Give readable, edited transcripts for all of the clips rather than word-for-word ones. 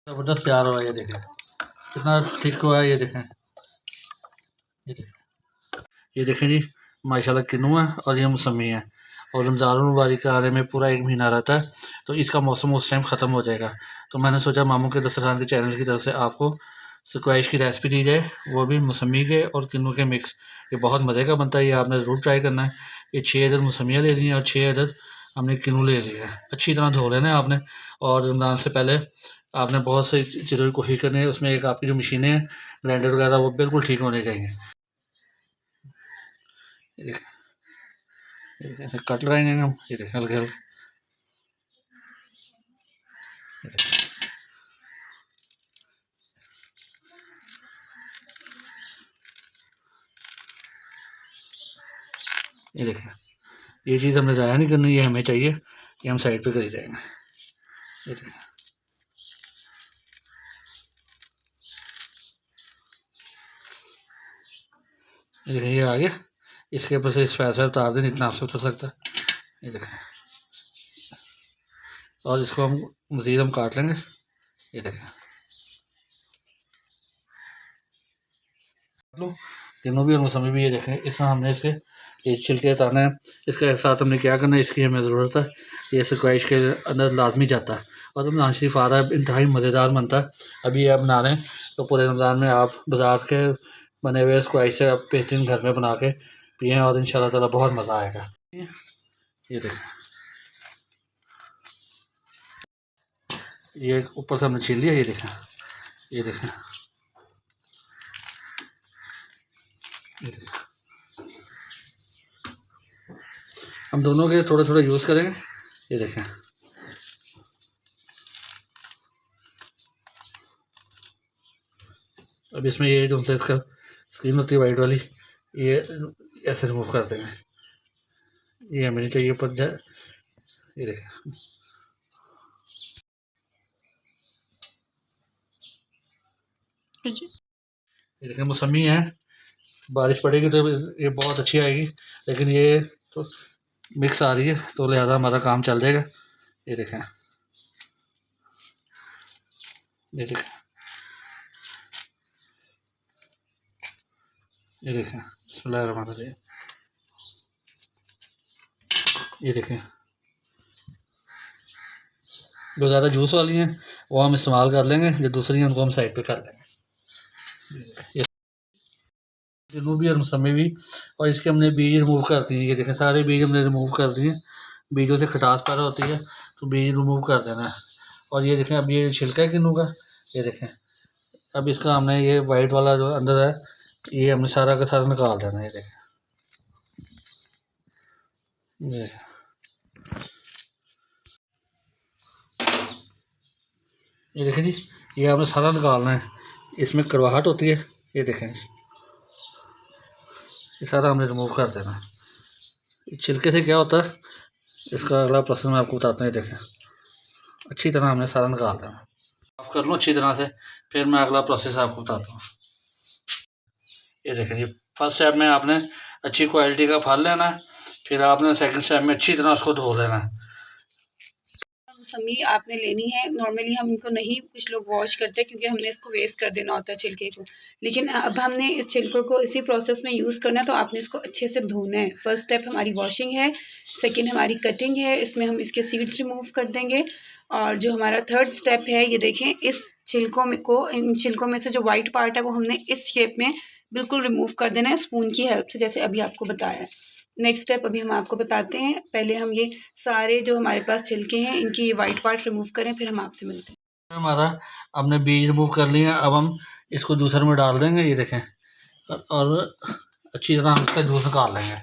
ज़बरदस्त तैयार हुआ है। ये देखें कितना थिक हुआ है। ये देखें, ये देखें, ये देखें जी, माशाल्लाह किन्नू है और ये मौसमी है। और रमज़ान मुबारक के आने में पूरा 1 महीना रहता है, तो इसका मौसम उस टाइम ख़त्म हो जाएगा। तो मैंने सोचा मामू के दस्तरखान के चैनल की तरफ से आपको स्क्वैश की रेसिपी दी जाए, वो भी मौसमी के और किन्नू के मिक्स। ये बहुत मज़े का बनता है, ये आपने ज़रूर ट्राई करना है। ये 6 अदद मौसमियाँ ले ली हैं और 6 अदद हमने किन्नू ले लिया है। अच्छी तरह धो लेना है आपने, और रमज़ान से पहले आपने बहुत सी चीज़ों की कोशिश करनी है। उसमें एक आपकी जो मशीनें हैं, ग्राइंडर वगैरह, वो बिल्कुल ठीक होने चाहिए। ये देखें, ये देखें, ऐसे कट लगाएंगे हम। ये देखें हल्के हल्के, ये देखें, ये देखें, ये चीज़ हमने ज़ाया नहीं करनी, ये हमें चाहिए, ये हम साइड पे करी जाएंगे। ये देखें, ये देखें, ये आ गया। इसके ऊपर से इस पैसा उतार दें जितना आपसे उतर सकता है। ये देखें, और इसको हम मज़ीद हम काट लेंगे। ये देखें, लो तीनों भी और मौसमी भी। ये देखें, इसमें हमने इसके ये छिलके उतारना है। इसके साथ हमने क्या करना है, इसकी हमें ज़रूरत है। ये स्क्वैश के अंदर लाजमी जाता है, और रमज़ान शरीफ आ रहा है, इंतहाई मज़ेदार बनता है। अभी ये आप बना लें तो पूरे रमज़ान में आप बाज़ार के बने हुए स्क्वैश से आप बेहतरीन घर में बना के पिएँ, और इंशाल्लाह ताला बहुत मज़ा आएगा। ये देखें, ये ऊपर से हमने छील लिया। ये देखें, ये देखें, ये देखें, हम दोनों के थोड़ा थोड़ा यूज़ करेंगे। ये देखें, अब इसमें ये जो इसका स्क्रीन होती है वाइट वाली, ये ऐसे रिमूव कर देंगे। ये हमें नहीं चाहिए ऊपर जा। ये देखें, ये देखें मौसमी है। बारिश पड़ेगी तो ये बहुत अच्छी आएगी, लेकिन ये तो मिक्स आ रही है, तो लिहाजा हमारा काम चल जाएगा। ये देखें, ये देखें, ये देखें, बिस्मिल्लाहिर्रहमानिर्रहीम। ये देखें, जो ज़्यादा जूस वाली हैं वो हम इस्तेमाल कर लेंगे, जो दूसरी हैं उनको हम साइड पे कर लेंगे। जनूबी और मौसमी भी, और इसके हमने बीज रिमूव कर दिए। ये देखें, सारे बीज हमने रिमूव कर दिए। बीजों से खटास पैदा होती है, तो बीज रिमूव कर देना है। और ये देखें, अब ये छिलका है किन्नू का। ये देखें, अब इसका हमने ये वाइट वाला जो अंदर है, ये हमने सारा का सारा निकाल देना है। ये देखें, ये ये देखें जी, ये हमने सारा निकालना है। इसमें कड़वाहट होती है। ये देखें, ये सारा हमने रिमूव कर देना है। छिलके से क्या होता है, इसका अगला प्रोसेस मैं आपको बताता हूँ। ये देखें, अच्छी तरह हमने सारा निकाल देना है। साफ कर लूँ अच्छी तरह से, फिर मैं अगला प्रोसेस आपको बताता हूँ। ये देखें जी, फर्स्ट स्टेप में आपने अच्छी क्वालिटी का फल लेना है, फिर आपने सेकंड स्टेप में अच्छी तरह उसको धो लेना है। मौसमी आपने लेनी है। नॉर्मली हम इनको नहीं कुछ लोग वॉश करते क्योंकि हमने इसको वेस्ट कर देना होता है छिलके को, लेकिन अब हमने इस छिलके को इसी प्रोसेस में यूज़ करना है, तो आपने इसको अच्छे से धोना है। फर्स्ट स्टेप हमारी वॉशिंग है, सेकंड हमारी कटिंग है, इसमें हम इसके सीड्स रिमूव कर देंगे। और जो हमारा थर्ड स्टेप है, ये देखें, इस छिलकों में को इन छिलकों में से जो वाइट पार्ट है वो हमने इस शेप में बिल्कुल रिमूव कर देना है स्पून की हेल्प से, जैसे अभी आपको बताया है। नेक्स्ट स्टेप अभी हम आपको बताते हैं। पहले हम ये सारे जो हमारे पास छिलके हैं इनकी ये वाइट पार्ट रिमूव करें, फिर हम आपसे मिलते हैं। हमारा हमने बीज रिमूव कर लिए। अब हम इसको जूसर में डाल देंगे। ये देखें, और अच्छी तरह हम इसका जूस निकाल लेंगे।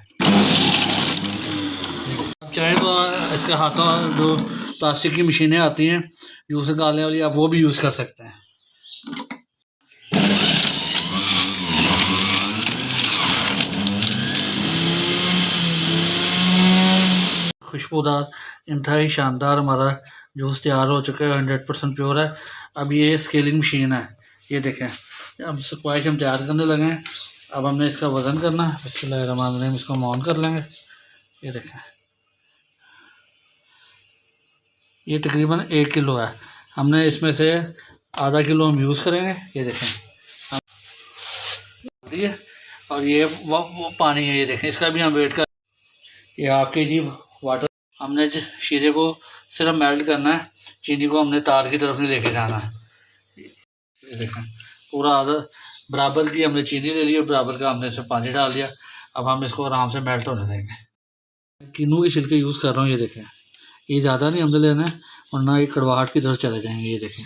आप चाहें तो इसके हाथों जो प्लास्टिक की मशीनें आती हैं जूस निकालने वाली, आप वो भी यूज़ कर सकते हैं। खुशबूदार इंतहाई शानदार हमारा जूस तैयार हो चुका है, 100% प्योर है। अब ये स्केलिंग मशीन है। ये देखें, अब स्क्वैश हम तैयार करने लगे हैं। अब हमने इसका वज़न करना है। बिस्मिल्लाहिर्रहमानिर्रहीम, इसको हम ऑन कर लेंगे। ये देखें, ये तकरीबन 1 किलो है। हमने इसमें से आधा किलो हम यूज़ करेंगे। ये देखें ठीक है। और ये वो पानी है, ये देखें, इसका भी हम वेट कर। ये हाफ के जी वाटर। हमने शीरे को सिर्फ मेल्ट करना है, चीनी को हमने तार की तरफ नहीं लेके जाना है। ये देखें पूरा आधा बराबर की हमने चीनी ले ली और बराबर का हमने इसमें पानी डाल दिया। अब हम इसको आराम से मेल्ट होने देंगे। किन्नू के छिलके यूज़ कर रहा हूँ। ये देखें, ये ज़्यादा नहीं हमने लेना है वरना ये कड़वाहट की तरफ चले जाएंगे। ये देखें,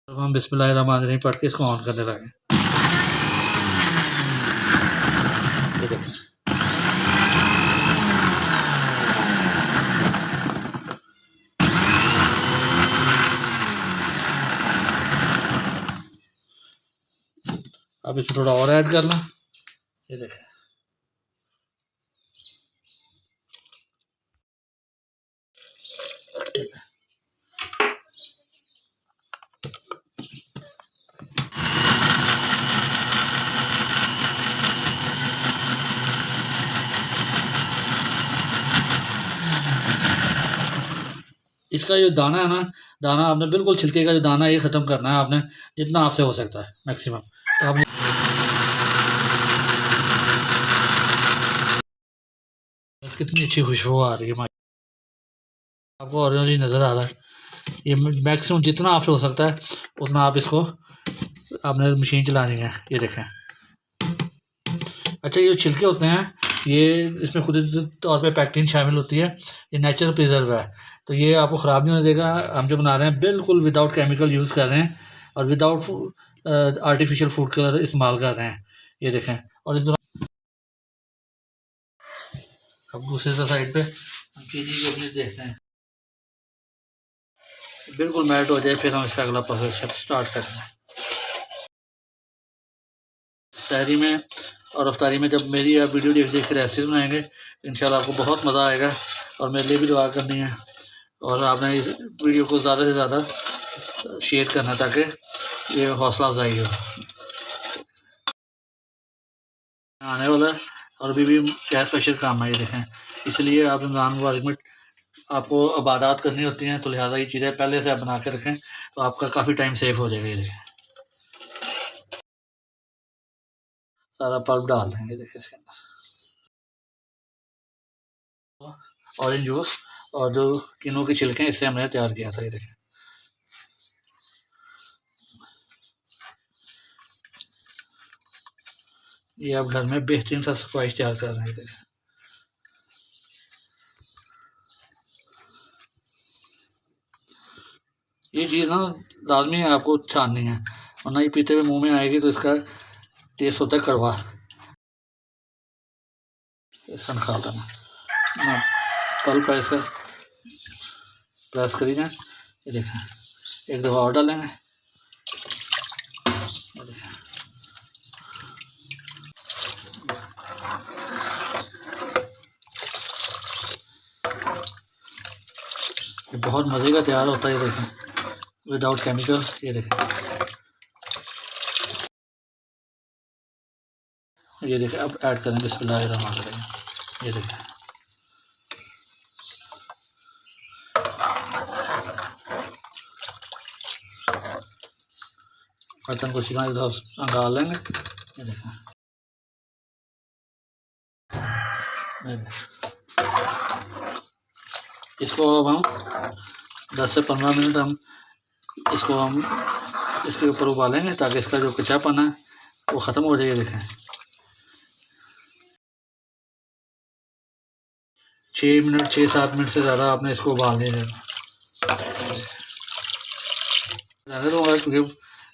अब हम बिस्मिल्लाहिर्रहमानिर्रहीम पढ़ के इसको ऑन करने लगे। ये देखें अब इसमें थोड़ा और ऐड करना। ये देखें इसका जो दाना है ना, दाना आपने बिल्कुल छिलके का जो दाना है ये ख़त्म करना है आपने, जितना आपसे हो सकता है मैक्सिमम। तो आपने कितनी अच्छी खुशबू आ रही है, आपको ऑरेंज नज़र आ रहा है। ये मैक्सिमम जितना आपसे हो सकता है उतना आप इसको आपने मशीन चलानी है। ये देखें। अच्छा, ये जो छिलके होते हैं ये इसमें खुद तौर पे पैक्टिन शामिल होती है। ये नेचुरल प्रिजर्व है, तो ये आपको ख़राब नहीं होने देगा। हम जो बना रहे हैं बिल्कुल विदाउट केमिकल यूज़ कर रहे हैं और विदाउट आर्टिफिशियल फूड कलर इस्तेमाल कर रहे हैं। ये देखें। और इस दौरान अब दूसरे साइड पे हम चीनी को अपनी देखते हैं बिल्कुल मेल्ट हो जाए, फिर हम इसका अगला प्रोसेस स्टार्ट करेंगे। सहरी में और अफ्तारी में जब मेरी आप वीडियो देख देख कर रेसिपी बनाएंगे इंशाल्लाह आपको बहुत मज़ा आएगा। और मेरे लिए भी दुआ करनी है और आपने इस वीडियो को ज़्यादा से ज़्यादा शेयर करना ताकि ये हौसला अफजाई हो। आने वाला है और अभी भी क्या स्पेशल काम है। ये देखें, इसलिए आप रमज़ान मुबारक में आपको इबादत करनी होती हैं, तो लिहाजा ये चीज़ें पहले से आप बना के रखें तो आपका काफ़ी टाइम सेव हो जाएगा। ये देखें सारा पल्प डाल देंगे। देखिए इसके अंदर ऑरेंज जूस और जो किन्नू के छिलके हैं इससे हमने तैयार किया था। ये देखें ये आप घर में बेहतरीन सा स्क्वाश तैयार कर रहे हैं। देखें ये चीज़ ना लाजमी है आपको छाननी है वरना ये पीते हुए मुंह में आएगी तो इसका टेस्ट होता है कड़वा। इसका निकाल देना ना, पल्प है इसका प्रेस करी जाए। ये देखें एक दफ़ा और डालेंगे। ये देखें ये बहुत मज़े का तैयार होता है। ये देखें विदाउट केमिकल। ये देखें ये देखें अब ऐड करेंगे बिस्मिल्लाहिर्रहमानिर्रहीम। ये देखें बर्तन को सीधा इधर डाल लेंगे। ये देखें इसको अब हम 10 से 15 मिनट हम इसके ऊपर उबालेंगे ताकि इसका जो कच्चापन है वो ख़त्म हो जाए। देखें 6 7 मिनट से ज़्यादा आपने इसको उबाल नहीं देना। रहने दूँगा क्योंकि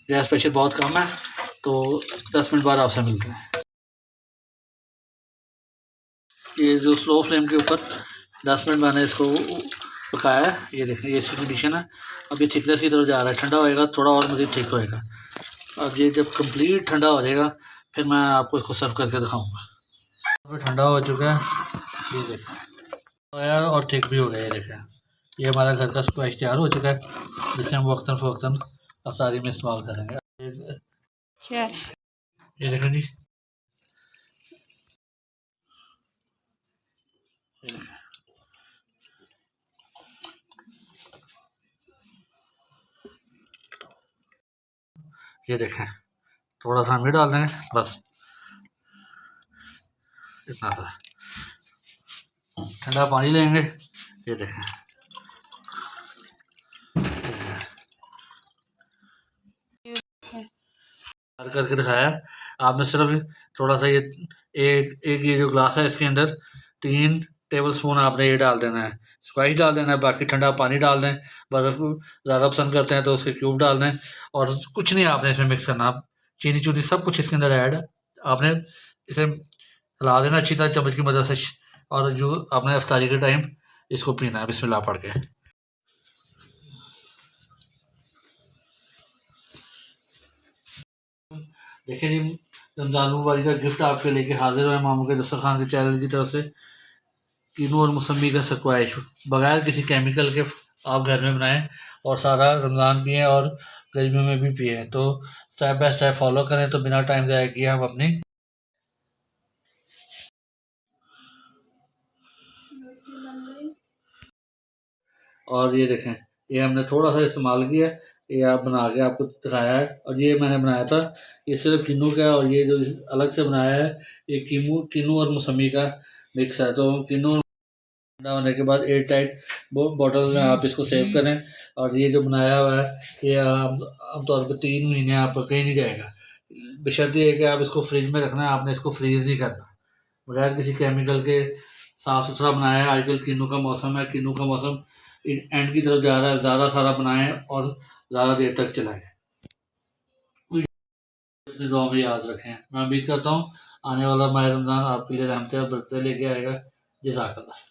गैस प्रेशर बहुत कम है, तो 10 मिनट बाद आपसे मिलते हैं। ये जो स्लो फ्लेम के ऊपर 10 मिनट मैंने इसको पकाया है। ये देखें ये इसकी कंडीशन है। अब ये थिकनेस की तरफ जा रहा है, ठंडा होएगा थोड़ा और मज़ीद ठीक होएगा। अब ये जब कंप्लीट ठंडा हो जाएगा फिर मैं आपको इसको सर्व करके दिखाऊंगा। अब ठंडा हो चुका है। ये देखें यार और ठीक भी हो गया। ये देखें ये हमारा घर का स्क्वैश तैयार हो चुका है जिसे हम वक्तन फ़वक्तन अफ्तारी में इस्तेमाल करेंगे। क्या ये देखें जी, ये देखें, थोड़ा सा हमें डाल देंगे बस, इतना सा ठंडा पानी लेंगे। ये देखें, करके दिखाया। आपने सिर्फ थोड़ा सा ये एक ये जो ग्लास है इसके अंदर 3 टेबलस्पून आपने ये डाल देना है, स्क्वैश डाल देना है, बाकी ठंडा पानी डाल दें। बर्फ़ को ज़्यादा पसंद करते हैं तो उसके क्यूब डाल दें, और कुछ नहीं आपने इसमें मिक्स करना। चीनी चूनी सब कुछ इसके अंदर ऐड है। आपने इसे हिला देना अच्छी तरह चम्मच की मदद से, और जो आपने इफ्तारी के टाइम इसको पीना है बिस्मिल्लाह पढ़ के। देखिए जी, रमज़ान मुबारक का गिफ्ट आपके लेके हाजिर हुए मामू के दस्तरखान के चैनल की तरफ से। कीनू और मौसमी का स्क्वैश बगैर किसी केमिकल के आप घर में बनाएं, और सारा रमज़ान पिएँ और गर्मियों में भी पिएँ। तो स्टेप बाय स्टेप फॉलो करें तो बिना टाइम ज़ाया किए हम अपनी। और ये देखें, ये हमने थोड़ा सा इस्तेमाल किया, ये आप बना के आपको दिखाया है। और ये मैंने बनाया था, ये सिर्फ किन्नू का है, और ये जो अलग से बनाया है ये किन्नू और मौसमी का मिक्स है। तो किन्नू ठंडा होने के बाद एयर टाइट बॉटल में आप इसको सेव करें। और ये जो बनाया हुआ है ये आमतौर पर 3 महीने आपका कहीं नहीं जाएगा, बशर्ते ये कि आप इसको फ्रिज में रखना है, आपने इसको फ्रीज़ नहीं करना। बगैर किसी केमिकल के साफ़ सुथरा बनाया है। आजकल किन्नू का मौसम है, किन्नू का मौसम एंड की तरफ जा रहा है, ज़्यादा सारा बनाएं और ज़्यादा देर तक चलाएं। अपनी दुआ में याद रखें। मैं उम्मीद करता हूँ आने वाला माह रमज़ान आपके लिए रहमतें और बरकतें लेके आएगा। जज़ाकल्लाह।